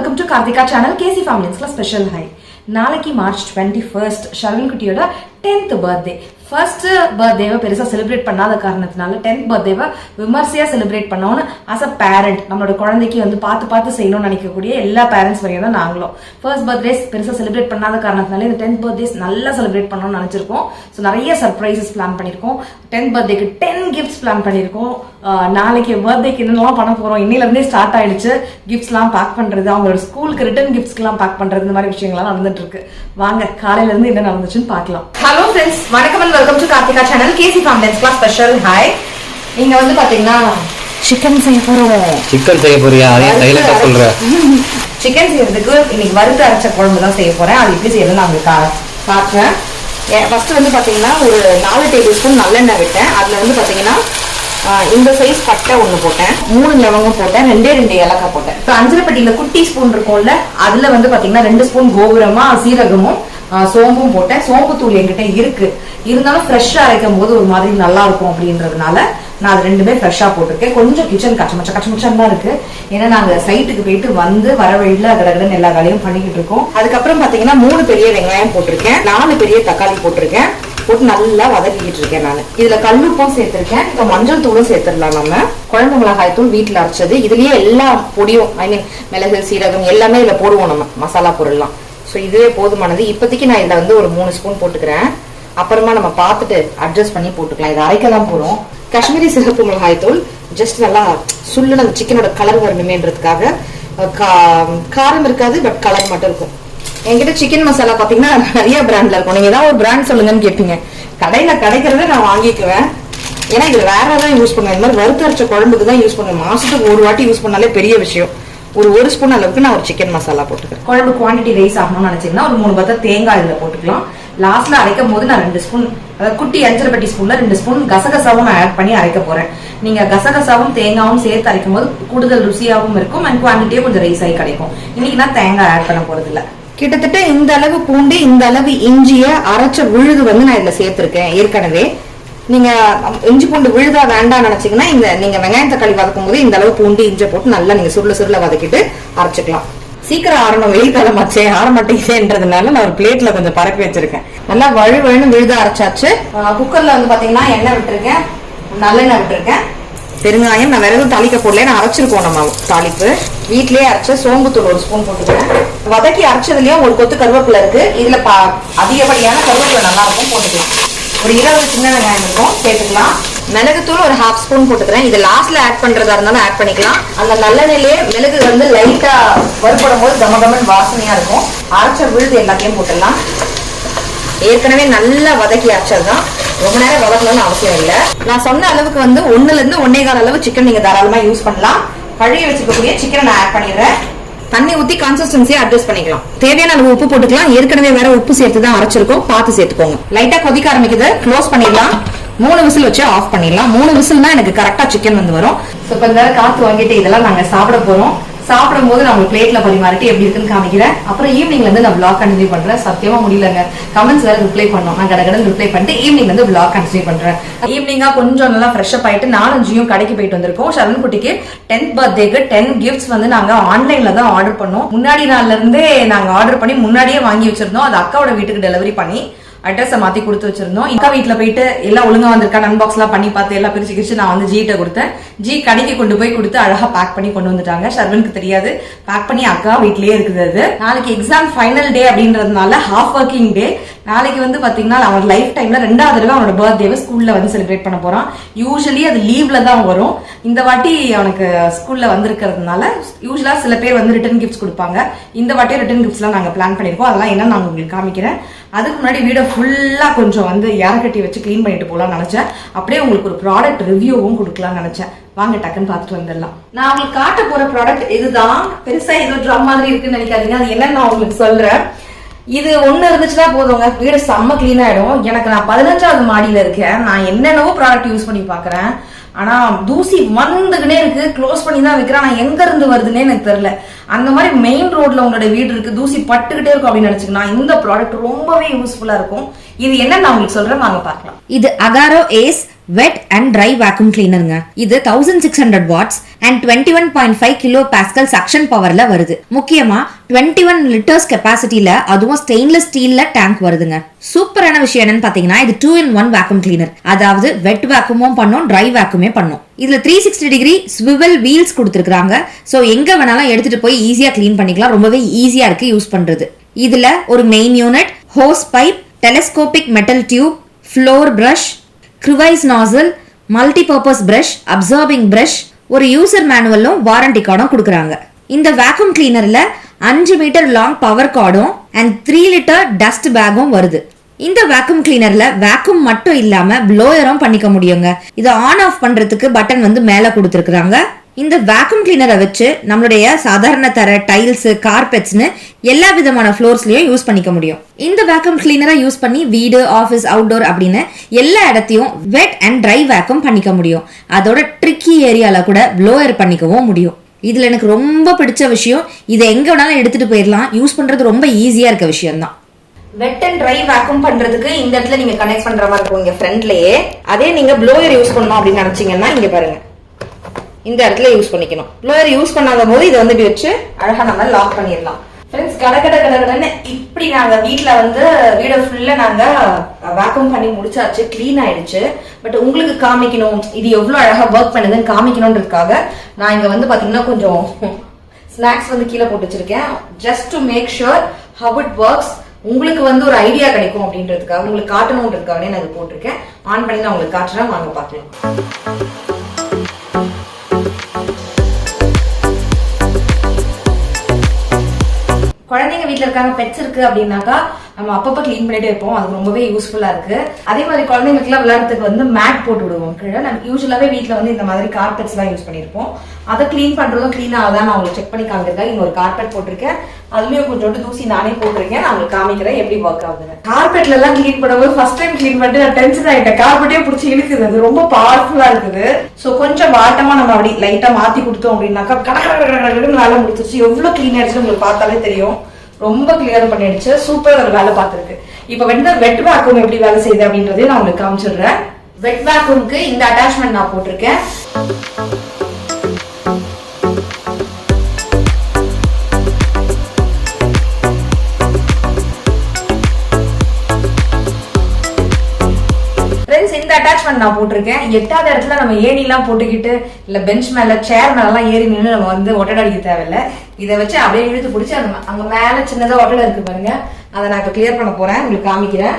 welcome to Karthika channel KC Families special hi. நாளைக்கு March 21st Sharvin குட்டியோட 10th birthday. First பர்த்டேவை பெருசா celebrate பண்ணாத காரணத்தினால 10th பர்த்டேவை விமர்சையா செலிப்ரேட் பண்ணோன்னு அஸ் அ பேரண்ட் நம்மளோட குழந்தைக்கு வந்து பார்த்து செய்யணும்னு நினைக்கக்கூடிய எல்லா பேரண்ட்ஸ் வரையும் தான் நாங்களும் ஃபர்ஸ்ட் பர்த்டேஸ் பெருசா செலிப்ரேட் பண்ணாத காரணத்தினால இந்த 10th பர்த்டேஸ் நல்லா செலிப்ரேட் பண்ணணும்னு நினைச்சிருக்கோம். ஸோ நிறைய சர்ப்ரைசஸ் பிளான் பண்ணியிருக்கோம். 10th பர்த்டேக்கு 10 கிஃப்ட்ஸ் பிளான் பண்ணியிருக்கோம். நாளைக்கு பர்த்டேக்கு என்னெல்லாம் பண்ண போறோம், இன்னில இருந்தே ஸ்டார்ட் ஆயிடுச்சு. கிஃப்ட்ஸ் எல்லாம் பேக் பண்றது, அவங்களோட ஸ்கூலுக்கு ரிட்டர்ன் கிஃப்ட்ஸ்க்கு எல்லாம் பேக் பண்றது, இந்த மாதிரி விஷயங்கள்லாம் நடந்துட்டு இருக்கு. வாங்க காலையில இருந்து என்ன நடந்துச்சுன்னு பார்க்கலாம். ஹலோ ஃப்ரெண்ட்ஸ், வணக்கம் and welcome to Karthika channel KC families special hi. நீங்க வந்து பாத்தீங்கன்னா சிக்கன் செய்ய போறோம். சிக்கன் செய்ய போறியா? அதே சைலண்டா சொல்ற. சிக்கன் செய்யறதுக்கு இன்னைக்கு வறுத்து அரைச்ச குழம்பு தான் செய்ய போறேன். அது எப்படி செய்யறது நான் உங்களுக்கு காட்டுறேன். ஃபர்ஸ்ட் வந்து பாத்தீங்கன்னா ஒரு 4 டேபிள் ஸ்பூன் நல்லெண்ணெய் விட்டேன். அதுல வந்து பாத்தீங்கன்னா இந்த சைஸ் பட்டை ஒண்ணு போட்டேன், 3 லவங்கம் போட்டேன், 2 ஏலக்காய் போட்டேன். இப்போ அஞ்சரைப்பட்டியில குட்டி ஸ்பூன் இருக்கும்ல, அதுல வந்து பாத்தீங்கன்னா 2 ஸ்பூன் கோபுரமா சீரகமும் சோம்பும் போட்டேன். சோம்பு தூள் என்கிட்ட இருக்கு, இருந்தாலும் ஃப்ரெஷ்ஷா அரைக்கும் போது ஒரு மாதிரி நல்லா இருக்கும் அப்படின்றதுனால நான் அது ரெண்டுமே ஃப்ரெஷ்ஷா போட்டிருக்கேன். கொஞ்சம் கிச்சன் கச்சமச்சம் தான் இருக்கு. ஏன்னா நாங்க சைட்டுக்கு போயிட்டு வந்து வர வழியில கடகடன்னு எல்லா வேலையும் பண்ணிக்கிட்டு இருக்கோம். அதுக்கப்புறம் பாத்தீங்கன்னா 3 பெரிய வெங்காயம் போட்டிருக்கேன், 4 பெரிய தக்காளி போட்டிருக்கேன். போட்டு நல்லா வதக்கிக்கிட்டு இருக்கேன். நான் இதுல கல்லுப்பும் சேர்த்திருக்கேன். இப்ப மஞ்சள் தூளும் சேர்த்துடலாம். நம்ம குழம்பு மிளகாய் தூள் வீட்டுல அரைச்சது, இதுலயே எல்லா பொடியும் ஐ மீன் மிளகு சீரகம் எல்லாமே இதுல போடுவோம் நம்ம மசாலா பொருள்லாம். ஸோ இதுவே போதுமானது. இப்போதைக்கு நான் இதுல வந்து ஒரு 3 ஸ்பூன் போட்டுக்கிறேன். அப்புறமா நம்ம பார்த்துட்டு அட்ஜஸ்ட் பண்ணி போட்டுக்கலாம். இதை அரைக்க தான் போறோம். காஷ்மீரி சிகப்பு மிளகாய் தூள் ஜஸ்ட் நல்லா சுள்ளுன அந்த சிக்கனோட கலர் வரணுமேன்றதுக்காக. காரம் இருக்காது, பட் கலர் மட்டும் இருக்கும். என்கிட்ட சிக்கன் மசாலா பாத்தீங்கன்னா நிறைய பிராண்ட்ல இருக்கும். நீங்க ஏதாவது ஒரு பிராண்ட் சொல்லுங்கன்னு கேட்பீங்க. கடையில கிடைக்கிறத நான் வாங்கிக்குவேன். ஏன்னா இதுல வேற ஏதாவது யூஸ் பண்ணுவேன். இந்த மாதிரி வறுத்து அரைச்ச குழம்புக்கு தான் யூஸ் பண்ணுவேன். மாசத்துக்கு ஒரு வாட்டி யூஸ் பண்ணாலே பெரிய விஷயம். ஒரு ஸ்பூன் அளவுக்கு நான் ஒரு சிக்கன் மசாலா போட்டுக்கிறேன். குழம்பு குவான்டிட்டி ரைஸ் ஆகணும்னு நினைச்சீங்கன்னா ஒரு 3 பத்த தேங்காய் இதுல போட்டுக்கலாம். லாஸ்ட்ல அரைக்கும் போது நான் 2 ஸ்பூன், அதாவது குட்டி அஞ்சரைப்பட்டி ஸ்பூன்ல 2 ஸ்பூன் கசகசாவும் நான் ஆட் பண்ணி அரைக்க போறேன். நீங்க கசகசாவும் தேங்காவும் சேர்த்து அரைக்கும் போது கூடுதல் ருசியாகவும் இருக்கும் அண்ட் குவான்டிட்டியும் கொஞ்சம் ரைஸ் ஆகி கிடைக்கும். இன்னைக்கு நான் தேங்காய் ஆட் பண்ண போறது இல்ல. கிட்டத்தட்ட இந்த அளவு பூண்டு, இந்த அளவு இஞ்சிய அரைச்ச விழுது வந்து நான் இதுல சேர்த்திருக்கேன் ஏற்கனவே. நீங்க இஞ்சி பூண்டு விழுதா வேண்டாம் நினைச்சீங்கன்னா இந்த நீங்க வெங்காயம் தக்காளி வதக்கும் போது இந்த அளவு பூண்டு இஞ்சி போட்டு நல்லா நீங்க சுருள வதக்கிட்டு அரைச்சிக்கலாம். சீக்கிரம் ஆறணும், வெயில் காலம் ஆச்சே, ஆற மாட்டேங்குதுன்றதுனால நான் ஒரு பிளேட்ல கொஞ்சம் பரப்பி வச்சிருக்கேன். நல்லா வழுவழுன்னு விழுதா அரைச்சாச்சு. குக்கர்ல வந்து பாத்தீங்கன்னா எண்ணெய் விட்டுருக்கேன், நல்லெண்ணெய் விட்டுருக்கேன், பெருங்காயம். நான் வேற எதுவும் தாளிக்க போடல, நான் அரைச்சிருக்கோம் நம்ம தாளிப்பு. வீட்லயே அரைச்ச சோம்பு தூள் 1 ஸ்பூன் போட்டுக்கிறேன். வதக்கி அரைச்சதுலயும் ஒரு கொத்து கருவேப்பிலை இருக்கு. இதுல அதிகப்படியான கருவேப்பிலை நல்லா இருக்கும், போட்டுக்கலாம். ஒரு 20 சின்ன வெங்காயம் இருக்கும், சேர்த்துக்கலாம். மிளகுத்தூள் ஒரு 1/2 ஸ்பூன் போட்டுக்கிறேன். இது லாஸ்ட்ல ஆட் பண்றதா இருந்தாலும் ஆட் பண்ணிக்கலாம். அந்த நல்லெண்ணெயிலே மிளகு வந்து லைட்டா வறுபடும் போது கமகமன் வாசனையா இருக்கும். அரைச்ச விழுது எல்லாத்தையும் போட்டுடலாம். ஏற்கனவே நல்லா வதக்கி அரைச்சதுதான், ரொம்ப நேரம் வதக்கணும்னு அவசியம் இல்லை. நான் சொன்ன அளவுக்கு வந்து 1ல இருந்து 1.25 அளவு சிக்கன் நீங்க தாராளமா யூஸ் பண்ணலாம். கழுவி வச்சுக்கக்கூடிய சிக்கனை நான் ஆட் பண்ணிடுறேன். தண்ணி ஊத்தி கன்சிஸ்டன்சியை அட்ஜஸ்ட் பண்ணிக்கலாம். தேவையான அளவு உப்பு போட்டுக்கலாம். ஏற்கனவே வேற உப்பு சேர்த்து தான் அரைச்சிருக்கோம், பார்த்து சேர்த்துக்கோங்க. லைட்டா கொதிக்க ஆரம்பிக்குது, க்ளோஸ் பண்ணிடலாம். 3 விசில் வச்சு ஆஃப் பண்ணிடலாம். 3 விசில் தான் எனக்கு கரெக்டா சிக்கன் வந்து வரும். ஸோ இப்போ இந்த காத்து வாங்கிட்டு இதெல்லாம் நாங்க சாப்பிட போறோம். சாப்பிடும் போது நான் பிளேட்ல பரிமாறிட்டு எப்படி இருக்குன்னு காமிக்கிறேன். அப்புறம் ஈவினிங்ல இருந்து நான் vlog கண்டினியூ பண்றேன். சத்தியமா முடியலங்க, கமெண்ட்ஸ் வேற ரிப்ளை பண்ணோம். நான் கடகடன் ரிப்ளை பண்ணிட்டு ஈவினிங் வந்து vlog கண்டினியூ பண்றேன். ஈவினிங்கா கொஞ்சம் நல்லா ஃப்ரெஷ் அப் ஆயிட்டு 4-5 கடைக்கு போயிட்டு வந்திருக்கோம். ஷரவன் குட்டிக்கு 10th பர்த்டேக்கு 10 கிஃப்ட்ஸ் வந்து நாங்க ஆன்லைன்ல தான் ஆர்டர் பண்ணோம். முன்னாடி நாள்ல இருந்தே நாங்க ஆர்டர் பண்ணி முன்னாடியே வாங்கி வச்சிருந்தோம். அது அக்காவோட வீட்டுக்கு டெலிவரி பண்ணி அட்ரஸை மாத்தி கொடுத்து வச்சிருந்தோம். அக்கா வீட்டுல போயிட்டு எல்லாம் ஒழுங்கா வந்திருக்கா அன்பாக்ஸ் எல்லாம் பண்ணி பார்த்து எல்லாம் பிரிச்சு நான் வந்து ஜீட்ட கொடுத்தேன். ஜி கடைக்கு கொண்டு போய் கொடுத்து அழகா பேக் பண்ணி கொண்டு வந்துட்டாங்க. ஷர்வனுக்கு தெரியாது, பேக் பண்ணி அக்கா வீட்லயே இருக்குது. அது நாளைக்கு எக்ஸாம் ஃபைனல் டே அப்படின்றதுனால ஹாஃப் ஒர்க்கிங் டே. நாளைக்கு வந்து பாத்தீங்கன்னா அவன் லைஃப் டைம்ல 2வது தடவை அவனோட பர்த்டேவை ஸ்கூல்ல வந்து செலிப்ரேட் பண்ண போறான். யூஸ்வலி அது லீவ்ல தான் வரும். இந்த வாட்டி அவனுக்கு ஸ்கூல்ல வந்திருக்கிறதுனால யூஸ்வலா சில பேர் வந்து ரிட்டர்ன் கிஃப்ட்ஸ் கொடுப்பாங்க. இந்த வாட்டி ரிட்டர்ன் கிஃப்ட்ஸ் எல்லாம் நாங்க பிளான் பண்ணிருக்கோம். அதெல்லாம் என்ன நான் உங்களுக்கு காமிக்கிறேன். அதுக்கு முன்னாடி வீடியோ ஃபுல்லா கொஞ்சம் வந்து கட்டி வச்சு கிளீன் பண்ணிட்டு போலாம்னு நினைச்சேன். அப்படியே உங்களுக்கு ஒரு ப்ராடக்ட் ரிவ்யூவும் கொடுக்கலாம்னு நினைச்சேன். வாங்க டக்குன்னு பார்த்துட்டு வந்துடலாம். நான் உங்களுக்கு காட்ட போற ப்ராடக்ட் இதுதான். பெருசா ஏதோ ட்ரம் மாதிரி இருக்குன்னு நினைக்காதீங்க. அது என்னன்னு நான் உங்களுக்கு சொல்றேன். இது ஒண்ணு இருந்துச்சுன்னா போதுங்க, வீடு செம்ம கிளீன் ஆயிடும். எனக்கு நான் 15வது மாடியில இருக்கேன். நான் என்னென்னவோ ப்ராடக்ட் யூஸ் பண்ணி பாக்குறேன். ஆனா தூசி வந்துகிட்டே இருக்கு, க்ளோஸ் பண்ணி தான் வைக்கிறேன். ஆனா எங்க இருந்து வருதுன்னே எனக்கு தெரியல. அந்த மாதிரி மெயின் ரோட்ல உங்களோட வீடு இருக்கு, தூசி பட்டுக்கிட்டே இருக்கும் அப்படின்னு நினைச்சுக்கனா இந்த ப்ராடக்ட் ரொம்பவே யூஸ்ஃபுல்லா இருக்கும். இது என்ன நான் உங்களுக்கு சொல்றேன், வாங்க பார்க்கலாம். இது Agaro ace wet and dry vacuum கிளீனருங்க. இது 1600 watts and 21.5 kilo pascal suction பவர்ல வருது. முக்கியமா 21 லிட்டர்ஸ் கெபாசிட்டில, அதுவும் ஸ்டெயின்லெஸ் ஸ்டீல்ல டேங்க் வருதுங்க. சூப்பரான விஷயம் என்னன்னு பாத்தீங்கன்னா, இது 2-in-1 வேக்யூம் கிளீனர். அதாவது வெட் வேக்யூமும் பண்ணும், ட்ரை வேக்யூமே பண்ணும். இதுல 360 டிகிரி ஸ்விவல் வீல்ஸ் கொடுத்துருக்காங்க. சோ எங்க வேணாலும் எடுத்துட்டு போய் ஈஸியா கிளீன் பண்ணிக்கலாம். ரொம்பவே ஈஸியா இருக்கு யூஸ் பண்றது. இதுல ஒரு main unit, hose pipe, telescopic metal tube, floor brush, crevice nozzle, multipurpose brush, absorbing brush, ஒரு யூசர் மேனுவலும் வாரண்டி கார்டும் கொடுக்குறாங்க. இந்த வேக்யூம் கிளீனர்ல 5 மீட்டர் லாங் பவர் கார்டும் அண்ட் 3 லிட்டர் டஸ்ட் பேக்கும் வருது. இந்த வேக்யூம் கிளீனர்ல வேக்யூம் மட்டும் இல்லாம ப்ளோயரும் பண்ணிக்க முடியுங்க. இதை ஆன் ஆஃப் பண்றதுக்கு பட்டன் வந்து மேல கொடுத்துருக்காங்க. இந்த வேக்யூம் கிளீனரை வச்சு நம்மளுடைய சாதாரண தர, டைல்ஸ், கார்பெட்ஸ்னு எல்லா விதமான ஃப்ளோர்ஸ்லயும் யூஸ் பண்ணிக்க முடியும். இந்த வேக்யூம் கிளீனரை யூஸ் பண்ணி வீடு, ஆஃபீஸ், அவுட்டோர் அப்படின்னு எல்லா இடத்தையும் வெட் அண்ட் ட்ரை வேக்யூம் பண்ணிக்க முடியும். அதோட ட்ரிக்கி ஏரியால கூட ப்ளோயர் பண்ணிக்கவும் முடியும். இதுல எனக்கு ரொம்ப பிடிச்ச விஷயம், இதை எங்க வேணாலும் எடுத்துட்டு போயிடலாம். யூஸ் பண்றது ரொம்ப ஈஸியா இருக்க விஷயம் தான். வெட் அண்ட் ட்ரை வேக்யூம் பண்றதுக்கு இந்த இடத்துல நீங்க கனெக்ட் பண்ற மாதிரி இருக்கும் இங்க ஃப்ரண்ட்லயே. அதே நீங்க ப்ளோயர் யூஸ் பண்ணணும் அப்படின்னு நினைச்சீங்கன்னா இங்க பாருங்க, இந்த இடத்துல யூஸ் பண்ணிக்கணும். ப்ளோயர் யூஸ் பண்ணாத போது இதை வந்து இப்படி வச்சு அழகா நம்ம லாக் பண்ணிடலாம். ஃப்ரெண்ட்ஸ், கடகடன்னு இப்படி நாங்க வீட்டுல வந்து வீட ஃபுல்லா நாங்க வேக்யூம் பண்ணி முடிச்சாச்சு, கிளீன் ஆயிடுச்சு. பட் உங்களுக்கு காமிக்கணும் இது எவ்வளவு அழகா ஒர்க் பண்ணுதுன்னு காமிக்கணும்ன்றதுக்காக நான் இங்க வந்து பாத்தீங்கன்னா கொஞ்சம் ஸ்நாக்ஸ் வந்து கீழே போட்டு வச்சிருக்கேன். Just to make sure how it works. உங்களுக்கு வந்து ஒரு ஐடியா கிடைக்கும் அப்படின்றதுக்காக, உங்களுக்கு காட்டணும்ன்றதுக்காக நான் இது போட்டிருக்கேன். ஆன் பண்ணி நான் உங்களுக்கு காட்டுறேன், வாங்க பார்க்கலாம். குழந்தைங்க வீட்டுல இருக்காங்க, பெட்ஸ் இருக்கு அப்படின்னாக்கா நம்ம அப்பப்ப கிளீன் பண்ணிட்டே இருப்போம். அது ரொம்பவே யூஸ்ஃபுல்லா இருக்கு. அதே மாதிரி குழந்தைங்களுக்கு எல்லாம் விளையாடுறதுக்கு வந்து மேட் போட்டு விடுவோம் கீழே. நம்ம யூஸ்வலாவே வீட்டுல வந்து இந்த மாதிரி கார்பெட்ஸ் எல்லாம் யூஸ் பண்ணிருப்போம். அதை கிளீன் பண்றதும் கிளீன் ஆகுதான் நான் உங்களுக்கு செக் பண்ணி காமிக்கிறேன். இன்னொரு கார்பெட் போட்டிருக்கேன், அதுலயும் கொஞ்சோண்டு தூசி நானே போட்டிருக்கேன். நான் உங்களுக்கு காமிக்கிறேன் எப்படி ஒர்க் ஆகுது. கார்பெட்ல எல்லாம் கிளீன் பண்ணும்போது ஃபர்ஸ்ட் டைம் கிளீன் பண்ணிட்டு நான் டென்ஷன் ஆயிட்டேன். கார்பெட்டே பிடிச்சி இழுக்குது, அது ரொம்ப பவர்ஃபுல்லா இருக்குது. சோ கொஞ்சம் வாட்டமா நம்ம அப்படி லைட்டா மாத்தி கொடுத்தோம் அப்படின்னாக்கா கடற்கரை வேலை முடிச்சிருச்சு. எவ்வளவு கிளீன் ஆயிடுச்சு உங்களுக்கு பார்த்தாலே தெரியும். ரொம்ப கிளியர் பண்ணிடுச்சு, சூப்பர் ஒரு வேலை பார்த்துருக்கு. இப்ப வந்து வெட் வேக்யூம் எப்படி வேலை செய்யுது அப்படின்றதையும் நான் உங்களுக்கு காமிச்சிடுறேன். வெட் வேக்யூம்க்கு இந்த அட்டாச்மெண்ட் நான் போட்டிருக்கேன். இந்த அட்டாச்மெண்ட் நான் போட்டிருக்கேன். 8வது இடத்துல நம்ம ஏணி எல்லாம் போட்டுக்கிட்டு இல்ல பெஞ்ச் மேல, சேர் மேல எல்லாம் ஏறி நின்று நம்ம வந்து ஒட்டடை அடிக்க தேவையில்லை. இதை வச்சு அப்படியே இழுத்து பிடிச்சி அங்க மேல சின்னதா ஒட்டடை இருக்கு பாருங்க, அதை நான் இப்ப கிளியர் பண்ண போறேன், உங்களுக்கு காமிக்கிறேன்.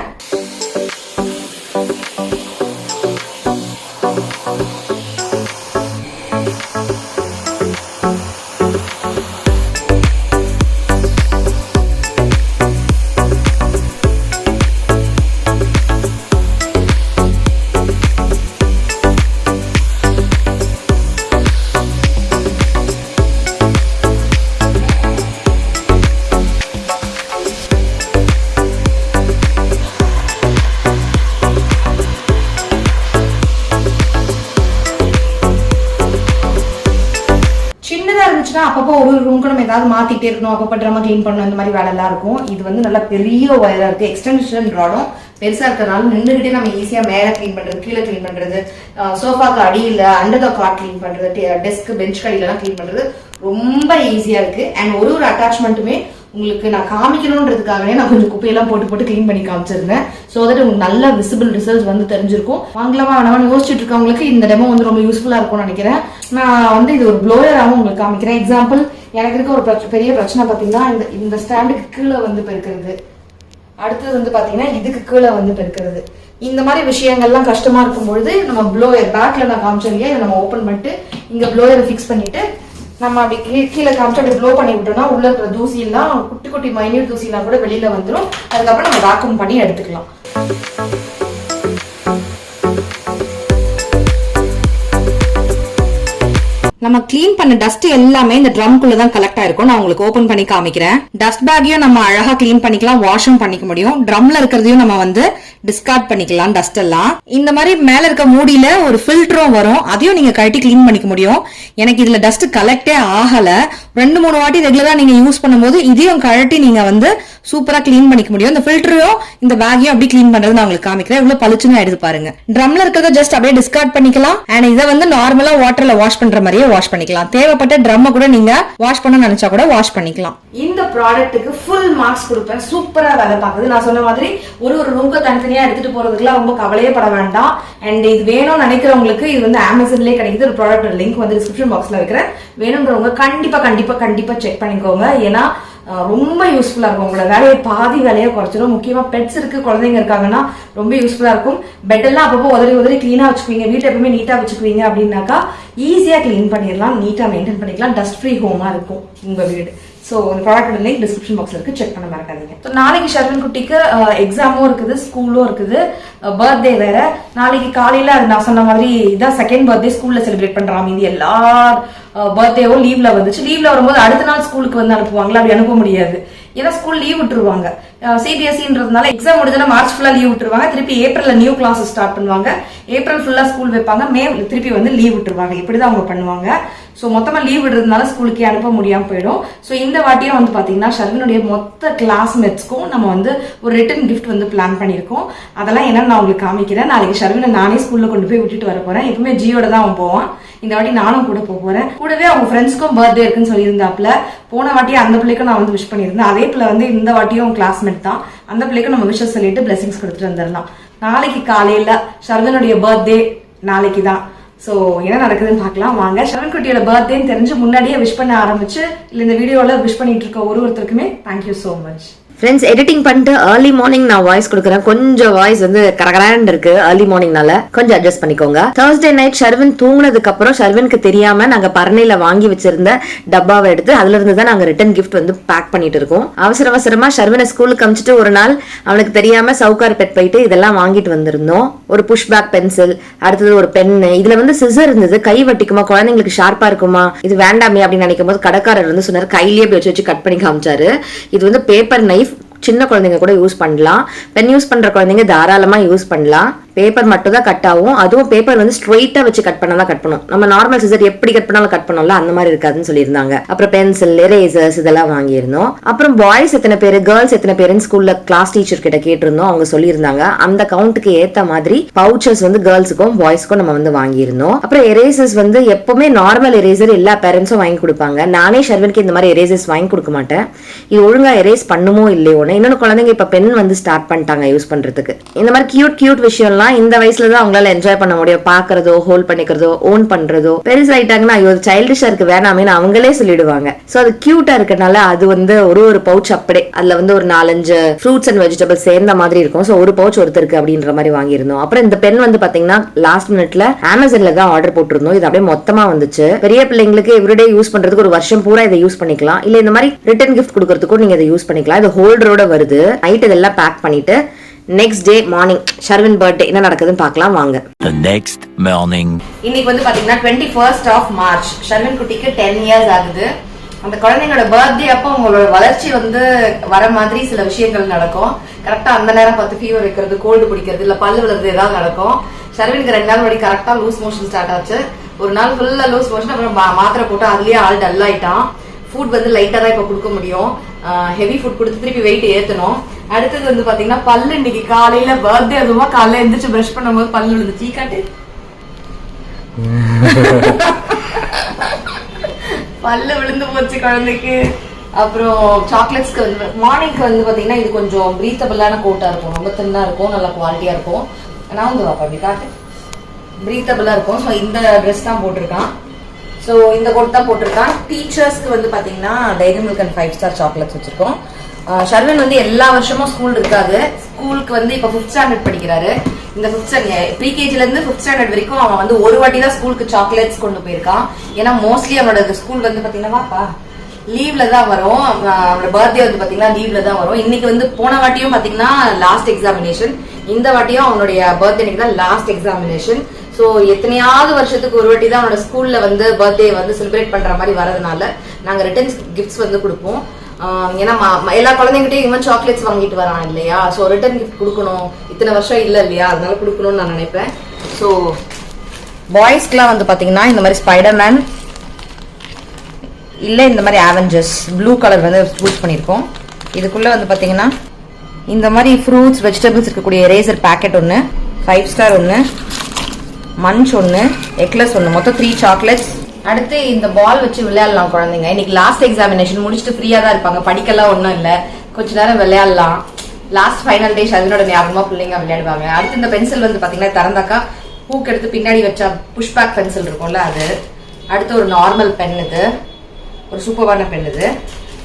அப்பப்போ ஒரு ரூம்க்கு நம்ம ஏதாவது மாத்திட்டே இருக்கணும், அப்பப்போ ட்ரம்ம கிளீன் பண்ணணும், இந்த மாதிரி வேலை எல்லாம் இருக்கும். இது வந்து நல்லா பெரிய ஒயரா இருக்கு, எக்ஸ்டென்ஷன் ராடும் பெருசா இருக்கிறதுனால நின்றுகிட்டே நம்ம ஈஸியா மேல கிளீன் பண்றது, கீழே கிளீன் பண்றது, சோஃபாக்கு அடியில அண்டர் த காட் கிளீன் பண்றது, டெஸ்க் பெஞ்ச் கடியில எல்லாம் கிளீன் பண்றது ரொம்ப ஈஸியா இருக்கு. அண்ட் ஒரு அட்டாச்மெண்ட்டுமே உங்களுக்கு நான் காமிக்கணும்ன்றதுக்காகவே நான் கொஞ்சம் குப்பையெல்லாம் போட்டு போட்டு கிளீன் பண்ணி காமிச்சிருந்தேன். ஸோ தட் உங்களுக்கு நல்ல விசிபிள் ரிசல்ட்ஸ் வந்து தெரிஞ்சிருக்கும். வாங்கலாமா வேணாமா யோசிச்சுட்டு இருக்கவங்களுக்கு இந்த டெமோ வந்து ரொம்ப யூஸ்ஃபுல்லா இருக்கும்னு நினைக்கிறேன். நான் வந்து இது ஒரு ப்ளோயராகவும் உங்களுக்கு காமிக்கிறேன். எக்ஸாம்பிள், எனக்கு இருக்க ஒரு பெரிய பிரச்சனை பார்த்தீங்கன்னா இந்த ஸ்டாண்டுக்கு கீழே வந்து பெருக்கிறது, அடுத்தது வந்து பாத்தீங்கன்னா இதுக்கு கீழே வந்து பெருக்கிறது. இந்த மாதிரி விஷயங்கள்லாம் கஷ்டமா இருக்கும்பொழுது நம்ம ப்ளோயர் பேக்ல நான் காமிச்சேன் இல்லையா, இதை நம்ம ஓப்பன் பண்ணிட்டு இங்க ப்ளோயரை ஃபிக்ஸ் பண்ணிட்டு நம்ம அப்படி கீழே காமிச்சு அப்படி ப்ளோ பண்ணி விட்டோம்னா உள்ள இருக்கிற தூசி எல்லாம், குட்டி குட்டி மைன்யூட் தூசி எல்லாம் கூட வெளியில வந்துடும். அதுக்கப்புறம் நம்ம வேக்யூம் பண்ணி எடுத்துக்கலாம். நம்ம கிளீன் பண்ண டஸ்ட் எல்லாமே இந்த ட்ரம்குள்ள தான் கலெக்ட் ஆயிருக்கும். நான் உங்களுக்கு ஓபன் பண்ணி காமிக்கிறேன். டஸ்ட் பேக்கையும் நம்ம அழகா கிளீன் பண்ணிக்கலாம், வாஷும் பண்ணிக்க முடியும். ட்ரம்ல இருக்கிறதையும் நம்ம வந்து டிஸ்கார்ட் பண்ணிக்கலாம் டஸ்ட் எல்லாம். இந்த மாதிரி மேல இருக்க மூடியில ஒரு ஃபில்டரும் வரும், அதையும் நீங்க கழட்டி கிளீன் பண்ணிக்க முடியும். எனக்கு இதுல டஸ்ட் கலெக்டே ஆகல. 2-3 வாட்டி ரெகுலரா நீங்க யூஸ் பண்ணும்போது இதையும் கழட்டி நீங்க வந்து சூப்பரா கிளீன் பண்ணிக்க முடியும். இந்த ஃபில்டரையும் இந்த பேக்கையும் அப்படி கிளீன் பண்றது நான் உங்களுக்கு காமிக்கிறேன். இவ்வளவு பளிச்சுன்னு ஆயிடுது பாருங்க. ட்ரம்ல இருக்கிறத ஜஸ்ட் அப்படியே டிஸ்கார்ட் பண்ணிக்கலாம். அண்ட் இதை வந்து நார்மலா வாட்டர்ல வாஷ் பண்ற மாதிரியே வாஷ் பண்ணிக்கலாம். தேவைப்பட்ட ட்ரம்ம கூட நீங்க வாஷ் பண்ண நினைச்சா கூட வாஷ் பண்ணிக்கலாம். இந்த ப்ராடக்ட்டுக்கு ஃபுல் மார்க்ஸ் கொடுப்பேன். சூப்பரா வேலை பார்க்குது. நான் சொன்ன மாதிரி ஒரு ரூம்க்கு தனித்தனியா எடுத்துட்டு போறதுக்குலாம் ரொம்ப கவலையே பட வேண்டாம். அண்ட் இது வேணும்னு நினைக்கிறவங்களுக்கு இது வந்து அமேசான்லயே கிடைக்குது. ஒரு ப்ராடக்ட் லிங்க் வந்து டிஸ்கிரிப்ஷன் பாக்ஸ்ல வைக்கிறேன். வேணும்ன்றவங்க கண்டிப்பா கண்டிப்பா கண்டிப்பா செக் பண்ணிக்கோங்க. ஏன்னா ரொம்ப யூஸ்ஃபுல்லா இருக்கும். உங்களோட வேலையை பாதி வேலையை குறைச்சிடும். முக்கியமா பெட்ஸ் இருக்கு, குழந்தைங்க இருக்காங்கன்னா ரொம்ப யூஸ்ஃபுல்லா இருக்கும். பெட் எல்லாம் அப்பப்போ உதறி கிளீனா வச்சுக்குவீங்க, வீட்டை எப்பவுமே நீட்டா வச்சுக்குவீங்க அப்படின்னாக்கா ஈஸியா கிளீன் பண்ணிடலாம், நீட்டா மெயின்டைன் பண்ணிக்கலாம். டஸ்ட் ஃப்ரீ ஹோமா இருக்கும் உங்க வீடு. ஸோ இந்த ப்ராடக்டோட லிங்க் டிஸ்கிரிப்ஷன் பாக்ஸ்ல இருக்கு, செக் பண்ண மறக்காதீங்க. ஸோ நாளைக்கு ஷர்வின் குட்டிக்கு எக்ஸாமும் இருக்குது, ஸ்கூலும் இருக்குது, பர்த்டே வேற. நாளைக்கு காலையில அது நான் சொன்ன மாதிரி இதான் செகண்ட் பர்த்டே ஸ்கூல்ல செலிப்ரேட் பண்றாங்க. இது எல்லா பர்த்டேவும் லீவ்ல வந்துச்சு. லீவ்ல வரும்போது அடுத்த நாள் ஸ்கூலுக்கு வந்து அனுப்புவாங்களா? அப்படி அனுப்ப முடியாது. ஏன்னா ஸ்கூல் லீவ் விட்டுருவாங்க. சிபிஎஸ்சின்றதுனால எக்ஸாம் முடிஞ்சா மார்ச் ஃபுல்லா லீவ் விட்டுருவாங்க. திருப்பி ஏப்ரல்ல நியூ கிளாஸஸ் ஸ்டார்ட் பண்ணுவாங்க. ஏப்ரல் ஃபுல்லா ஸ்கூல் வைப்பாங்க. மே திருப்பி வந்து லீவ் விட்டுருவாங்க. இப்படிதான் அவங்க பண்ணுவாங்க. ஸோ மொத்தமா லீவ் விடுறதுனால ஸ்கூலுக்கே அனுப்ப முடியாம போயிடும். ஸோ இந்த வாட்டியும் வந்து பாத்தீங்கன்னா ஷர்வினுடைய மொத்த கிளாஸ்மேட்ஸ்க்கும் நம்ம வந்து ஒரு ரிட்டன் கிஃப்ட் வந்து பிளான் பண்ணியிருக்கோம். அதெல்லாம் என்னன்னு நான் உங்களுக்கு காமிக்கிறேன். நாளைக்கு ஷர்வினை நானே ஸ்கூல்ல கொண்டு போய் விட்டுட்டு வர போறேன். எப்பவுமே ஜியோட தான் அவன் போவான். இந்த வாட்டி நானும் கூட போறேன். கூடவே அவங்க ஃப்ரெண்ட்ஸ்க்கும் பர்த்டே இருக்குன்னு சொல்லியிருந்தாப்ல. போன வாட்டி அந்த பிள்ளைக்கும் நான் வந்து விஷ் பண்ணியிருந்தேன். அதே பிள்ளை வந்து இந்த வாட்டியும் கிளாஸ்மேட் தான். அந்த பிள்ளைக்கும் நம்ம விஷஸ் சொல்லிட்டு பிளெஸிங்ஸ் கொடுத்துட்டு வந்துடலாம். நாளைக்கு காலையில ஷர்வினுடைய பர்த்டே நாளைக்கு தான். சோ என்ன நடக்குதுன்னு பார்க்கலாம் வாங்க. ஷர்வின் குட்டியோட பர்த்டேன்னு தெரிஞ்சு முன்னாடியே விஷ் பண்ண ஆரம்பிச்சு இல்ல இந்த வீடியோல விஷ் பண்ணிட்டு இருக்க ஒருத்தருக்குமே thank you so much. Friends, editing பண்ணிட்டு ஏர்லி மார்னிங் நான் வாய்ஸ் கொடுக்குறேன். கொஞ்சம் வாய்ஸ் வந்து கரகரான்னு இருக்கு ஏர்லி மார்னிங்னால, கொஞ்சம் அட்ஜஸ்ட் பண்ணிக்கோங்க. Thursday நைட் ஷர்வின் தூங்குனதுக்கு அப்புறம் ஷர்வினுக்கு தெரியாம நாங்க பரணையில வாங்கி வச்சிருந்த டப்பாவை எடுத்து அதுல இருந்து தான் நாங்க ரிட்டன் கிஃப்ட் வந்து பேக் பண்ணிட்டு இருக்கோம். அவசரமா ஷர்வினை ஸ்கூலுக்கு அமிச்சிட்டு ஒரு நாள் அவனுக்கு தெரியாம சவுகார் பெட் போயிட்டு இதெல்லாம் வாங்கிட்டு வந்திருந்தோம். ஒரு புஷ் பேக் பென்சில், அடுத்தது ஒரு பென்னு, இதுல வந்து சிசர் இருந்தது. கை வட்டிக்குமா, குழந்தைங்களுக்கு ஷார்ப்பா இருக்குமா, இது வேண்டாமே அப்படின்னு நினைக்கும் போது கடைக்காரர் வந்து சொன்னாரு, கையிலேயே வச்சு கட் பண்ணி காமிச்சாரு. இது வந்து பேப்பர் நைஃப், சின்ன குழந்தைங்க கூட யூஸ் பண்ணலாம். பென் யூஸ் பண்ற குழந்தைங்க தாராளமா யூஸ் பண்ணலாம். பேப்பர் மட்டும் தான் கட் ஆகும். அதுவும் பேப்பர் வந்து ஸ்ட்ரெயிட்டா வச்சு கட் பண்ணா கட் பண்ணும். நம்ம நார்மல் சிசர் எப்படி கட் பண்ணாலும் கட் பண்ணல, அந்த மாதிரி இருக்காதுன்னு சொல்லியிருந்தாங்க. அப்புறம் பென்சில், எரேசர்ஸ் இதெல்லாம் வாங்கியிருந்தோம். அப்புறம் பாய்ஸ் எத்தனை பேரு, கேர்ள்ஸ் எத்தனை பேருன்னு ஸ்கூல்ல கிளாஸ் டீச்சர் கிட்ட கேட்டிருந்தோம். அவங்க சொல்லியிருந்தாங்க அந்த கவுண்ட்டுக்கு ஏத்த மாதிரி பவுச்சர்ஸ் வந்து கேர்ள்ஸுக்கும் பாய்ஸ்க்கும் நம்ம வந்து வாங்கியிருந்தோம். அப்புறம் எரேசர்ஸ் வந்து எப்பவுமே நார்மல் எரேசர் எல்லா பேரண்ட்ஸும் வாங்கி கொடுப்பாங்க. நானே ஷர்வினுக்கு இந்த மாதிரி எரேசர்ஸ் வாங்கி கொடுக்க மாட்டேன். இது ஒழுங்கா எரேஸ் பண்ணுமோ இல்லையோன்னு. இன்னொன்னு குழந்தைங்க இப்ப பென் வந்து ஸ்டார்ட் பண்ணிட்டாங்க யூஸ் பண்றதுக்கு. இந்த மாதிரி கியூட் விஷயம் இந்த வயசுல தான் அவங்களால என்ஜாய் பண்ண முடியும். பாக்குறதோ, ஹோல்ட் பண்ணிக்கிறதோ, ஓன் பண்றதோ. பெருசாயிட்டாங்கன்னா ஐயோ சைல்டிஷா இருக்கு வேணாமேன்னு அவங்களே சொல்லிடுவாங்க. சோ அது கியூட்டா இருக்கனால அது வந்து ஒரு பவுச் அப்படியே அதுல வந்து ஒரு 4-5 ஃப்ரூட்ஸ் அண்ட் வெஜிடபிள்ஸ் சேர்ந்த மாதிரி இருக்கும். சோ ஒரு பவுச் ஒருத்தருக்கு அப்படின்ற மாதிரி வாங்கியிருந்தோம். அப்புறம் இந்த பென் வந்து பாத்தீங்கன்னா லாஸ்ட் மினிட்ல அமேசான்ல தான் ஆர்டர் போட்டிருந்தோம். இது அப்படியே மொத்தமா வந்துச்சு. பெரிய பிள்ளைங்களுக்கு எவ்ரிடே யூஸ் பண்றதுக்கு ஒரு வருஷம் பூரா இதை யூஸ் பண்ணிக்கலாம். இல்ல இந்த மாதிரி ரிட்டர்ன் கிஃப்ட் கொடுக்கறதுக்கும் நீங்க இதை யூஸ் பண்ணிக்கலாம். இது ஹோல்டரோட வருது. நைட் இதெல்லாம் பேக் பண்ணிட்டு next day morning Sharvin birthday என்ன நடக்குதுன்னு பார்க்கலாம் வாங்க. The next morning. இன்னைக்கு வந்து பாத்தீங்கன்னா 21st of March. ஷர்வின் குட்டிக்கு 10 years ஆகுது. அந்த குழந்தைங்களோட பர்த்டே அப்போ உங்களோட வளர்ச்சி வந்து வர மாதிரி சில விஷயங்கள் நடக்கும். கரெக்டா அந்த நேரம் பார்த்து ஃபீவர் வைக்கிறது, கோல்டு பிடிக்கிறது, இல்ல பல்லு விழுறது ஏதாவது நடக்கும். ஷர்வினுக்கு 2 நாள் முன்னாடி கரெக்டா லூஸ் மோஷன் ஸ்டார்ட் ஆச்சு. ஒரு நாள் ஃபுல்லா லூஸ் மோஷன். அப்புறம் மாத்திரை போட்டு அதுலயே ஆள் டல் ஆயிட்டான். ஃபுட் வந்து லைட்டா தான் இப்ப கொடுக்க முடியும். ஹெவி ஃபுட் கொடுத்து திருப்பி வெயிட் ஏத்தணும். அடுத்தது வந்து பாத்தீங்கன்னா பல்லு இன்னைக்கு காலையில பர்த்டே அதுவா காலையில எந்திரிச்சு பிரஷ் பண்ணும்போது பல்லு விழுந்துச்சு. காட்டு பல்லு விழுந்து போச்சு குழந்தைக்கு. அப்புறம் சாக்லேட்ஸ்க்கு வந்து மார்னிங்க்கு வந்து பாத்தீங்கன்னா இது கொஞ்சம் பிரீத்தபிளான கோட்டா இருக்கும். ரொம்ப தின்னா இருக்கும், நல்லா குவாலிட்டியா இருக்கும். நான் வந்து வாப்பா அப்படி காட்டு பிரீத்தபிளா இருக்கும். ஸோ இந்த ட்ரெஸ் தான் போட்டிருக்கான். ஸோ இந்த கோட் தான் போட்டிருக்கான். டீச்சர்ஸ்க்கு வந்து பாத்தீங்கன்னா Dairy Milk and 5 star chocolates வச்சிருக்கோம். ஷர்வின் வந்து எல்லா வருஷமும் ஸ்கூல் இருக்காது. ஸ்கூலுக்கு வந்து இப்ப 5th ஸ்டாண்டர்ட் படிக்கிறாரு. இந்த 5th ஸ்டாண்டர்ட் ப்ரீகேஜில இருந்து 5th ஸ்டாண்டர்ட் வரைக்கும் அவன் வந்து ஒரு வாட்டி தான் ஸ்கூலுக்கு சாக்லேட்ஸ் கொண்டு போயிருக்கான். ஏன்னா மோஸ்ட்லி அவனோட ஸ்கூல் வந்து பாத்தீங்கன்னா வாப்பா லீவ்ல தான் வரும். அவனோட பர்த்டே வந்து பாத்தீங்கன்னா லீவ்ல தான் வரும். இன்னைக்கு வந்து போன வாட்டியும் பாத்தீங்கன்னா லாஸ்ட் எக்ஸாமினேஷன். இந்த வாட்டியும் அவனுடைய பர்த்டே தான் லாஸ்ட் எக்ஸாமினேஷன். சோ எத்தனையாவது வருஷத்துக்கு ஒரு வாட்டி தான் அவனோட ஸ்கூல்ல வந்து பர்த்டே வந்து செலிப்ரேட் பண்ற மாதிரி வரதுனால நாங்க ரிட்டர்ன் கிஃப்ட்ஸ் வந்து கொடுப்போம். ஏன்னா எல்லா குழந்தைங்கிட்டையும் இவன் சாக்லேட்ஸ் வாங்கிட்டு வரான் இல்லையா, ஸோ ரிட்டர்ன் கிஃப்ட் கொடுக்கணும், இத்தனை வருஷம் இல்லை இல்லையா, அதனால கொடுக்கணும்னு நான் நினைப்பேன். ஸோ பாய்ஸ்க்குலாம் வந்து பார்த்தீங்கன்னா இந்த மாதிரி ஸ்பைடர்மேன் இல்லை இந்த மாதிரி அவெஞ்சர்ஸ் ப்ளூ கலர் வந்து சூஸ் பண்ணியிருக்கோம். இதுக்குள்ளே வந்து பார்த்தீங்கன்னா இந்த மாதிரி ஃப்ரூட்ஸ் வெஜிடபிள்ஸ் இருக்கக்கூடிய எரேசர் பேக்கெட் ஒன்று, 5 ஸ்டார் ஒன்று, மன்ச் ஒன்று, எக்லஸ் ஒன்று, மொத்தம் 3 சாக்லேட்ஸ். அடுத்து இந்த பால் வச்சு விளையாடலாம் குழந்தைங்க. இன்னைக்கு லாஸ்ட் எக்ஸாமினேஷன் முடிச்சுட்டு ஃப்ரீயாக தான் இருப்பாங்க, படிக்கலாம் ஒன்றும் இல்லை, கொஞ்ச நேரம் விளையாடலாம். லாஸ்ட் ஃபைனல் டே ஷர்வினோட ஞாபகமாக பிள்ளைங்க விளையாடுவாங்க. அடுத்து இந்த பென்சில் வந்து பார்த்தீங்கன்னா திறந்தாக்கா பூக்கு எடுத்து பின்னாடி வச்சா புஷ் பேக் பென்சில் இருக்கும்ல அது. அடுத்து ஒரு நார்மல் பென், இது ஒரு சூப்பரான பென் இது.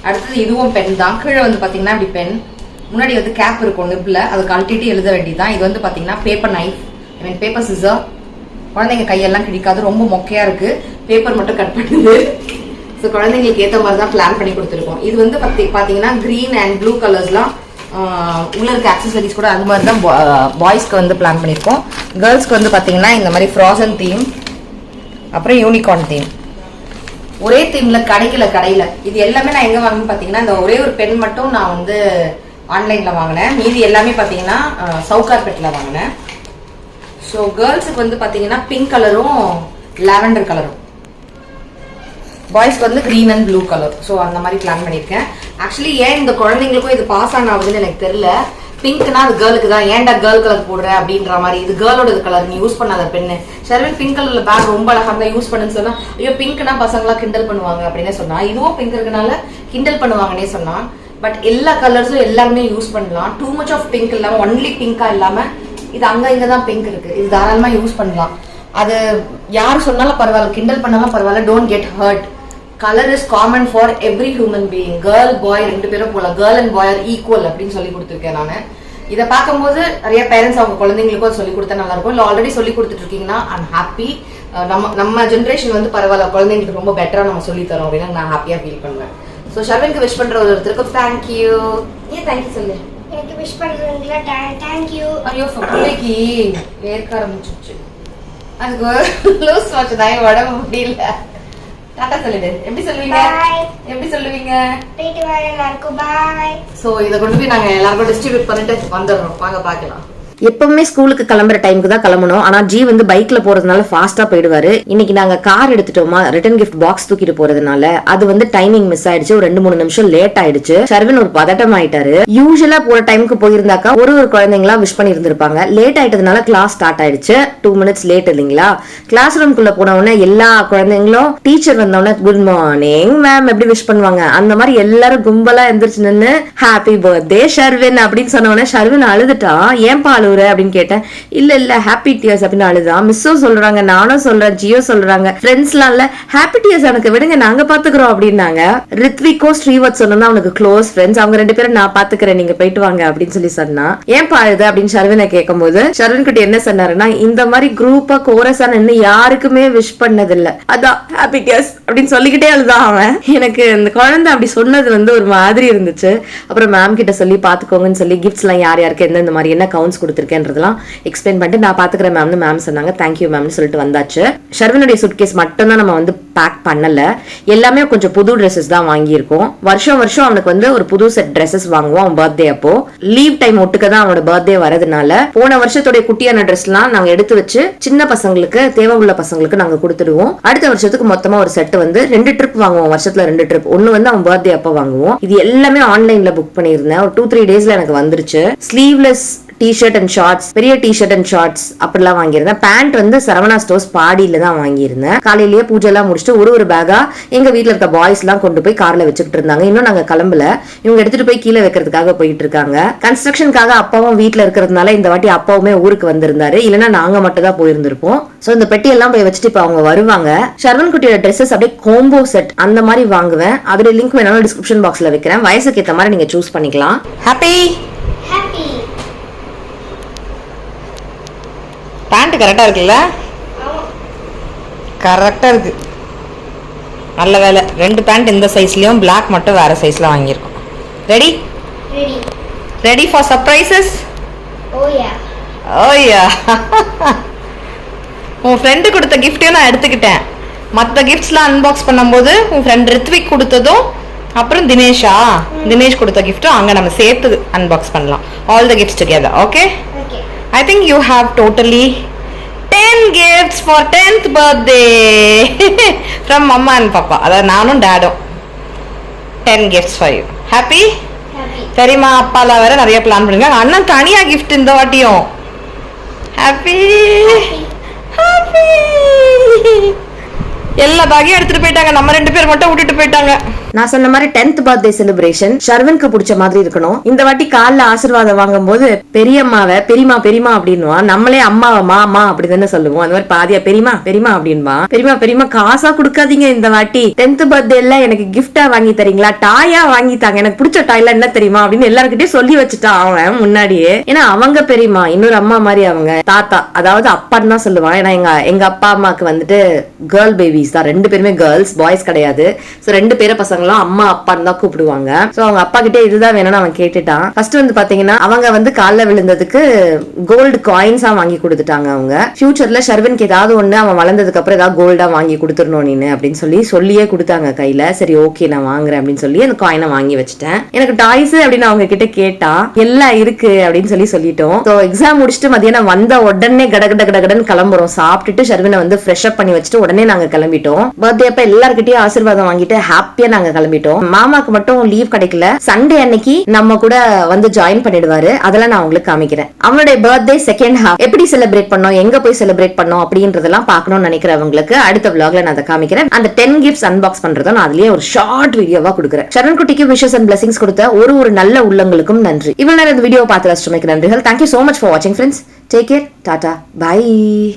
அடுத்தது இதுவும் பென் தான். கீழே வந்து பார்த்தீங்கன்னா இப்படி பென், முன்னாடி வந்து கேப் இருக்கும் நிப்பில், அதை கழட்டிட்டு எழுத வேண்டியதுதான். இது வந்து பார்த்தீங்கன்னா பேப்பர் நைஃப், ஐ மீன் பேப்பர் சிசர். குழந்தைங்க கையெல்லாம் கிழிக்காது, ரொம்ப மொக்கையா இருக்கு, பேப்பர் மட்டும் கட் பண்ணுது. ஸோ குழந்தைங்களுக்கு ஏற்ற மாதிரி தான் பிளான் பண்ணி கொடுத்துருக்கோம். இது வந்து பார்த்தீங்கன்னா க்ரீன் அண்ட் ப்ளூ கலர்ஸ்லாம் உள்ள இருக்க ஆக்சசரிஸ் கூட அது மாதிரி தான் பாய்ஸ்க்கு வந்து பிளான் பண்ணியிருக்கோம். கேர்ள்ஸ்க்கு வந்து பார்த்தீங்கன்னா இந்த மாதிரி ஃப்ராசன் தீம், அப்புறம் யூனிகார்ன் தீம். ஒரே தீம்ல கிடைக்கல கடையில். இது எல்லாமே நான் எங்கே வாங்கினேன்னு பார்த்தீங்கன்னா இந்த ஒரே ஒரு பென் மட்டும் நான் வந்து ஆன்லைனில் வாங்கினேன், மீதி எல்லாமே பார்த்தீங்கன்னா சவுகார்பேட்டில் வாங்கினேன். ஸோ கேர்ள்ஸுக்கு வந்து பார்த்தீங்கன்னா பிங்க் கலரும் லாவெண்டர் கலரும், பாய்ஸ்க்கு வந்து green and blue colour. So அந்த மாதிரி பிளான் பண்ணியிருக்கேன். ஆக்சுவலி ஏன் இந்த குழந்தைங்களுக்கும் இது பாஸ் ஆகுதுன்னு எனக்கு தெரியல. பிங்க்னா அது கேர்ளுக்கு தான், ஏன்டா கேர்ள் கலர் போடுற அப்படின்ற மாதிரி. இது கேர்ளோட கலர், நீ யூஸ் பண்ணாத பெண்ணு. ஷர்வின் பிங்க் கலர்ல பேக் ரொம்ப அழகா இருந்தா யூஸ் பண்ணுன்னு சொன்னா, ஐயோ பிங்க்னா பசங்களாம் கிண்டல் பண்ணுவாங்க அப்படின்னு சொன்னா, இதுவும் பிங்க் இருக்கனால கிண்டல் பண்ணுவாங்கன்னே சொன்னா. பட் எல்லா கலர்ஸும் எல்லாருமே யூஸ் பண்ணலாம். டூ மச் ஆஃப் பிங்க் இல்லாம ஒன்லி பிங்கா இல்லாம இது அங்க இங்க தான் பிங்க் இருக்கு, இது தாராளமா யூஸ் பண்ணலாம். அது யார் சொன்னாலும் பரவாயில்ல, கிண்டல் பண்ணாலும் பரவாயில்ல, don't get hurt. Colour is common for every human being. Girl boy 2 பேரும் போல, girl and boy are equal அப்படின்னு சொல்லி கொடுத்துருக்கேன் நான். இதை பார்க்கும்போது நிறைய பேரண்ட்ஸ் அவங்க குழந்தைங்களுக்கும் சொல்லி கொடுத்தா நல்லா இருக்கும். இல்லை ஆல்ரெடி சொல்லி கொடுத்துட்டு இருக்கீங்கன்னா ஐம் ஹாப்பி. நம்ம ஜென்ரேஷன் வந்து பரவாயில்ல, குழந்தைங்களுக்கு ரொம்ப பெட்டரா நம்ம சொல்லி தரோம் அப்படின்னு நான் ஹாப்பியா ஃபீல் பண்ணுவேன். ஸோ ஷர்வினுக்கு விஷ் பண்ற ஒருத்தருக்கு தேங்க்யூ. ஏன் தேங்க்யூ சொல்லு. எனக்கு விஷ் பண்றீங்களா? Thank you. ஐயோ பிள்ளைக்கு வேர்க்க ஆரம்பிச்சிருச்சு, அதுக்கு லூஸ் வாட்ச் தான் உடம்பு முடியல. டாடா சொல்லிடு. எப்படி சொல்லுவீங்க? எப்படி சொல்லுவீங்க? போயிட்டு வரேன் எல்லாருக்கும், பாய். சோ இத கொண்டு போய் நாங்க எல்லாருக்கும் டிஸ்ட்ரிபியூட் பண்ணிட்டு வந்துடுறோம், வாங்க பார்க்கலாம். எப்பவுமே ஸ்கூலுக்கு கிளம்புற டைமுக்கு தான் கிளம்பணும். ஆனா ஜி வந்து பைக்ல போறதுனால ஃபாஸ்டா போயிடுவாரு. இன்னைக்கு நாங்க கார் எடுத்துட்டோமா, ரிட்டர்ன் கிஃப்ட் பாக்ஸ் தூக்கிட்டு போறதுனால அது வந்து டைமிங் மிஸ் ஆயிடுச்சு. ஒரு 2-3 நிமிஷம் லேட் ஆயிடுச்சு. ஷர்வின் ஒரு பதட்டம் ஆயிட்டாரு. யூசுவலா போற டைமுக்கு போயிருந்தாக்கா ஒரு குழந்தைங்களா விஷ் பண்ணி இருந்திருப்பாங்க. லேட் ஆயிட்டதுனால கிளாஸ் ஸ்டார்ட் ஆயிடுச்சு. 2 minutes லேட் இல்லைங்களா. கிளாஸ் ரூம்குள்ள போன உடனே எல்லா குழந்தைங்களும் டீச்சர் வந்தோடனே குட் மார்னிங் மேம் எப்படி விஷ் பண்ணுவாங்க, அந்த மாதிரி எல்லாரும் கும்பலா எந்திரிச்சு நின்று ஹாப்பி பர்த்டே ஷர்வின் அப்படின்னு சொன்ன உடனே ஷர்வின் அழுதுட்டா. ஏன் பாலு அப்படின்னு கேட்டேன். இல்ல ஹாப்பி டியர்ஸ் அப்படின்னு அழுதான். மிஸ்ஸும் சொல்றாங்க, நானும் சொல்றேன், ஜியோ சொல்றாங்க, ஃப்ரெண்ட்ஸ்லாம் இல்ல ஹாப்பி டியர்ஸ் எனக்கு விடுங்க நாங்க பாத்துக்கிறோம் அப்படின்னாங்க. ரித்விகோ ஸ்ரீவத் சொன்னா அவனுக்கு க்ளோஸ் ஃப்ரெண்ட்ஸ், அவங்க 2 பேரும் நான் பாத்துக்கிறேன் நீங்க போயிட்டு வாங்க அப்படின்னு சொல்லி சொன்னா. ஏன் பாழுது அப்படின்னு ஷர்வினை கேட்கும் போது ஷர்வின் கிட்ட என்ன சொன்னாருன்னா, இந்த மாதிரி குரூப்பா கோரஸா நின்று யாருக்குமே விஷ் பண்ணதில்ல, அதான் ஹாப்பி டியர்ஸ் அப்படின்னு சொல்லிக்கிட்டே அழுதான் அவன். எனக்கு இந்த குழந்தை அப்படி சொன்னது வந்து ஒரு மாதிரி இருந்துச்சு. அப்புறம் மேம் கிட்ட சொல்லி பாத்துக்கோங்கன்னு சொல்லி கிஃப்ட்ஸ் எல்லாம் யார் யாருக்கு எந்த மாதிரி என்ன கவுண்ட்ஸ் கொடுத்துருக்கேன்றதெல்லாம் எக்ஸ்பிளைன் பண்ணிட்டு நான் பாத்துக்கிறேன் மேம்னு மேம் சொன்னாங்க. தேங்க்யூ மேம்னு சொல்லிட்டு வந்தாச்சு. ஷர்வினுடைய சூட்கேஸ் மட்டும் தான் நம்ம வந்து பேக் பண்ணல, எல்லாமே கொஞ்சம் புது ட்ரெஸ்ஸஸ் தான் வாங்கியிருக்கோம். வருஷம் அவனுக்கு வந்து ஒரு புது செட் ட்ரெஸ்ஸஸ் வாங்குவோம் அவன் பர்த்டே அப்போ. லீவ் டைம் ஒட்டுக்க தான் அவனோட பர்த்டே வரதுனால போன வருஷத்தோட குட்டியான ட்ரெஸ் எல்லாம் நாங்க எடுத்து வச்சு சின்ன பசங்களுக்கு தேவை உள்ள பசங்களுக்கு நாங்க கொடுத்துடுவோம். அடுத்த வருஷத்துக்கு மொத்தமா ஒரு செட் வந்து 2 ட்ரிப் வாங்குவோம், வருஷத்துல 2 ட்ரிப். ஒன்னு வந்து அவன் பர்த்டே அப்ப வாங்குவோம். இது எல்லாமே ஆன்லைன்ல புக் பண்ணியிருந்தேன். ஒரு 2-3 டேஸ்ல எனக்கு வந்துருச்சு. ஸ்லீவ்லெஸ் டிஷர்ட் அண்ட் ஷார்ட்ஸ், பெரிய டிஷர்ட் அண்ட் ஷார்ட்ஸ் அப்படிலாம் வாங்கியிருந்தேன். பேண்ட் வந்து சரவணா ஸ்டோர்ஸ் பாடியில தான் வாங்கியிருந்தேன். காலையிலேயே பூஜை எல்லாம் முடிச்சுட்டு ஒரு பேக்கா எங்க வீட்டுல இருக்க பாய்ஸ் எல்லாம் கொண்டு போய் கார்ல வச்சுக்கிட்டு இருந்தாங்க. இன்னும் நாங்க கிளம்பல, இவங்க எடுத்துட்டு போய் கீழே வைக்கிறதுக்காக போயிட்டு இருக்காங்க. கன்ஸ்ட்ரக்ஷனுக்காக அப்பாவும் வீட்டுல இருக்கிறதுனால இந்த வாட்டி அப்பாவுமே ஊருக்கு வந்திருந்தாரு, இல்லைன்னா நாங்க மட்டும் தான் போயிருந்திருப்போம். சோ இந்த பெட்டி எல்லாம் போய் வச்சுட்டு இப்ப அவங்க வருவாங்க. ஷர்வன் குட்டியோட ட்ரெஸ்ஸஸ் அப்படியே கோம்போ செட் அந்த மாதிரி வாங்குவேன். அதோட லிங்க் வேணாலும் டிஸ்கிரிப்ஷன் பாக்ஸ்ல வைக்கிறேன். வயசுக்கு ஏற்ற மாதிரி நீங்க சூஸ் பண்ணிக்கலாம். Happy happy. பேண்ட் கரெக்டா இருக்குல்ல? கரெக்டா இருக்கு, நல்ல வேலை. 2 பேண்ட் இந்த சைஸ்லயும் பிளாக் மட்டும் வேற சைஸ்ல வாங்கியிருக்கோம். Ready ready for surprises. ஓயா ஓயா. உன் ஃப்ரெண்டு கொடுத்த கிஃப்டையும் நான் எடுத்துக்கிட்டேன். மற்ற கிஃப்ட்ஸ்லாம் அன்பாக்ஸ் பண்ணும்போது உன் ஃப்ரெண்ட் ரித்விக் கொடுத்ததும் அப்புறம் தினேஷ் கொடுத்த கிஃப்ட்டும் அங்க நம்ம சேர்த்து அன்பாக்ஸ் பண்ணலாம். All the gifts together. Okay, Okay. I think you have totally 10 gifts for 10th birthday from mama and papa. அதாவது நானும் டாடும் 10 gifts for you. Happy? Happy. சரிம்மா, அப்பாலாம் வேற நிறைய பிளான் பண்ணுங்க. அண்ணன் தனியா gift இந்த வாட்டியும். Happy? Happy. எல்லா பேக்கையும் எடுத்துட்டு போயிட்டாங்க, நம்ம 2 பேர் மட்டும் விட்டுட்டு போயிட்டாங்க. நான் சொன்ன மாதிரி 10th பர்த்டே செலிப்ரேஷன் ஷர்வனுக்கு பிடிச்ச மாதிரி இருக்கணும். இந்த வாட்டி காலைல ஆசீர்வாதம் வாங்கும் போது பெரியம்மாவை பெரியமா அப்படின்னுவா, நம்மளே அம்மாவை மாமா அப்படிதானே சொல்லுவோம். அந்த மாதிரி பாதியா பெரியமா அப்படின்வா. பெரியமா காசா கொடுக்காதீங்க, இந்த வாட்டி 10th பர்த்டேல எனக்கு கிஃப்டா வாங்கி தரீங்களா, டாயா வாங்கி தாங்க, எனக்கு பிடிச்ச டாய்ல என்ன தெரியுமா அப்படின்னு எல்லாருக்கிட்டையும் சொல்லி வச்சுட்டான் அவன் முன்னாடியே. ஏன்னா அவங்க பெரியமா இன்னொரு அம்மா மாதிரி அவங்க தாத்தா, அதாவது அப்பான்னு தான் சொல்லுவான். ஏன்னா எங்க அப்பா அம்மாக்கு வந்துட்டு கேர்ள் பேபிஸ் தான், 2 பேருமே கேர்ள்ஸ், பாய்ஸ் கிடையாது. சோ 2 பேரை பசங்களும் அம்மா அப்பான்னு தான் கூப்பிடுவாங்க. சோ அவங்க அப்பா கிட்டே இதுதான் வேணும்னு அவன் கேட்டுட்டான். ஃபர்ஸ்ட் வந்து பாத்தீங்கன்னா அவங்க வந்து கால்ல விழுந்ததுக்கு கோல்டு காயின்ஸா வாங்கி கொடுத்துட்டாங்க. அவங்க ஃபியூச்சர்ல ஷர்வனுக்கு ஏதாவது ஒண்ணு அவன் வளர்ந்ததுக்கு அப்புறம் ஏதாவது கோல்டா வாங்கி கொடுத்துடணும் நீனு அப்படின்னு சொல்லியே கொடுத்தாங்க கையில. சரி ஓகே நான் வாங்குறேன் அப்படின்னு சொல்லி அந்த காயினை வாங்கி வச்சுட்டேன். எனக்கு டாய்ஸ் அப்படின்னு அவங்க கிட்ட கேட்டா எல்லாம் இருக்கு அப்படின்னு சொல்லிட்டோம். ஸோ எக்ஸாம் முடிச்சுட்டு மதியானம் வந்த உடனே கடகடன்னு கிளம்புறோம். சாப்பிட்டுட்டு ஷர்வனை வந்து ஃப்ரெஷ் அப் பண்ணி வச்சுட்டு உடனே நாங்க கிளம்பிட்டோம். பர்த்டே அப்ப எல்லார்கிட்டயும் ஆசீர்வாதம் வாங்கிட்டு ஹாப்பியா நாங்க கிளம்பிட்டோம். மாமாக்கு மட்டும் லீவ் கிடைக்கல. சண்டே அன்னைக்கு நம்ம கூட வந்து ஜாயின் பண்ணிடுவாரு. அதெல்லாம் நான் உங்களுக்கு காமிக்கிறேன். அவனுடைய பர்த்டே செகண்ட் ஹாஃப் எப்படி செலிப்ரேட் பண்ணோம், எங்க போய் செலிப்ரேட் பண்ணோம் அப்படின்றதெல்லாம் பார்க்கணும்னு நினைக்கிறவங்களுக்கு அடுத்த vlogல நான் அதை காமிக்கிறேன். அந்த 10 கிஃப்ட்ஸ் அன்பாக்ஸ் பண்றதை நான் அதுலயே ஒரு ஷார்ட் வீடியோவா கொடுக்குறேன். சரண் குட்டிக்கு விஷஸ் அண்ட் பிளஸிங்ஸ் கொடுத்த ஒரு நல்ல உள்ளங்களுக்கும் நன்றி. இவ்வளவு நேரம் இந்த வீடியோ பார்த்து ரசிச்சமைக்கு நன்றிகள். Thank you so much for watching friends. Take care. Tata. Bye.